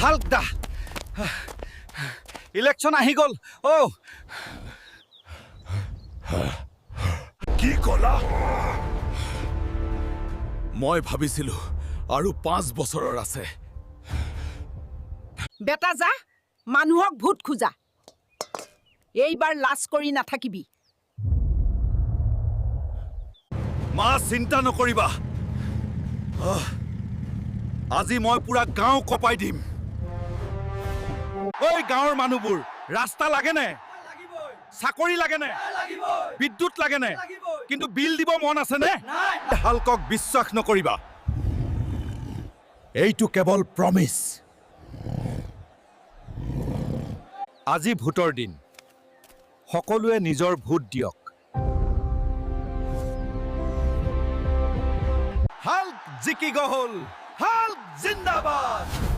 Hulk দা election আহি গ'ল কি কলা মই ভাবিছিলো আৰু 5 বছৰৰ আছে বেটা যা মানুহক ভোট খোজা এইবাৰ লাজ কৰি নাথাকিবি মা চিন্তা নকৰিবা আজি মই পুৰা গাঁও কপাই দিম ঐ গাঁৱৰ মানুহবোৰ ৰাস্তা লাগেনে চাকৰি লাগেনে বিদ্যুৎ লাগেনে কিন্তু বিল দিব মন আছেনে হাল্কক বিশ্বাস নকৰিবা এইটো কেৱল প্ৰমিছ আজি ভোটৰ দিন সকলোৱে নিজৰ ভোট দিয়ক হাল্ক জিকি গ'ল হাল্ক জিন্দাবাদ